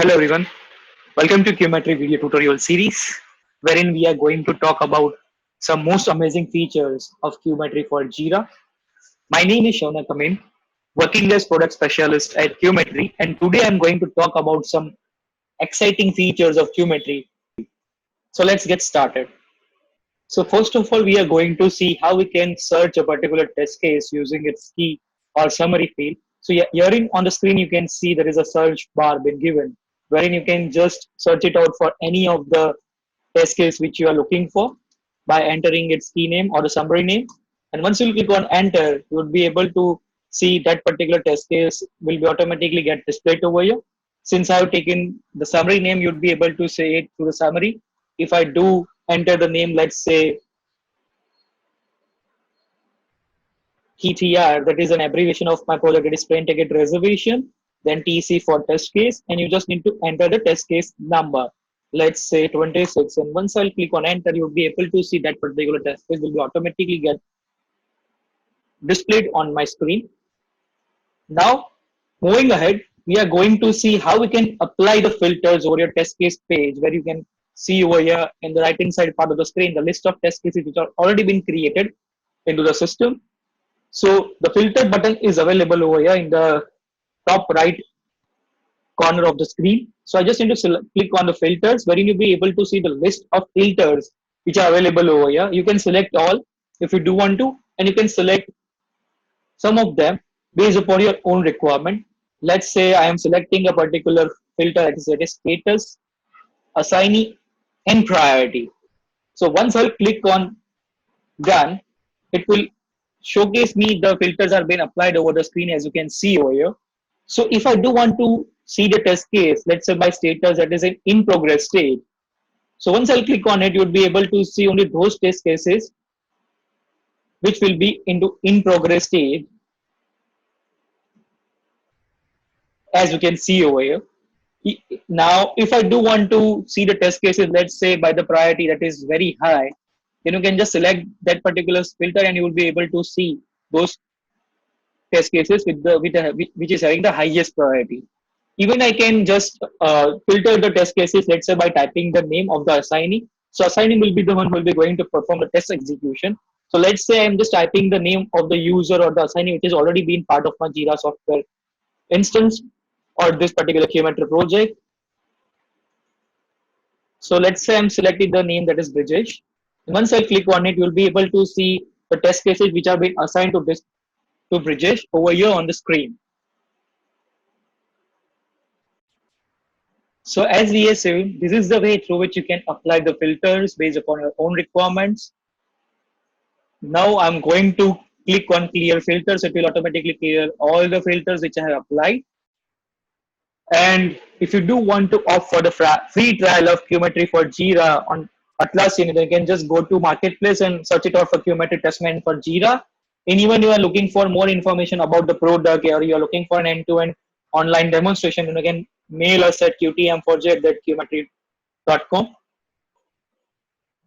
Hello everyone, welcome to Geometry video tutorial series wherein we are going to talk about some most amazing features of Geometry for Jira. My name is Shaunak Amin, working as product specialist at Geometry, and today I'm going to talk about some exciting features of Geometry. So let's get started. So first of all, we are going to see how we can search a particular test case using its key or summary field. So here on the screen, you can see there is a search bar been given, wherein you can just search it out for any of the test case which you are looking for by entering its key name or the summary name. And once you click on enter, you would be able to see that particular test case will be automatically get displayed over here. Since I have taken the summary name, you'd be able to say it through the summary. If I do enter the name, let's say TTR, that is an abbreviation of my project, it is train ticket reservation, then TC for test case, and you just need to enter the test case number. Let's say 26. And once I'll click on enter, you'll be able to see that particular test case will be automatically get displayed on my screen. Now, moving ahead, we are going to see how we can apply the filters over your test case page, where you can see over here in the right hand side part of the screen the list of test cases which are already been created into the system. So the filter button is available over here in the top right corner of the screen. So I just need to click on the filters, wherein you'll be able to see the list of filters which are available over here. You can select all if you do want to, and you can select some of them based upon your own requirement. Let's say I am selecting a particular filter that is status, assignee, and priority. So once I click on done, it will showcase me the filters are being applied over the screen as you can see over here. So if I do want to see the test case, let's say by status that is in progress state. So once I'll click on it, you'll be able to see only those test cases which will be into in progress state as you can see over here. Now, if I do want to see the test cases, let's say by the priority that is very high, then you can just select that particular filter and you will be able to see those test cases which is having the highest priority. Even I can just filter the test cases, let's say by typing the name of the assignee. So assignee will be the one who will be going to perform the test execution. So let's say I'm just typing the name of the user or the assignee which has already been part of my Jira software instance or this particular Geometry project. So let's say I'm selecting the name that is Brijesh. Once I click on it, you'll be able to see the test cases which have been assigned to this to Brijesh over here on the screen. So as we have seen, this is the way through which you can apply the filters based upon your own requirements. Now I'm going to click on clear filters. It will automatically clear all the filters which I have applied. And if you do want to opt for the free trial of Geometry for Jira on Atlassian, then you can just go to Marketplace and search it out for Geometry Testament for Jira. And even you are looking for more information about the product or you are looking for an end-to-end online demonstration, you can mail us at qtm4j@geometry.com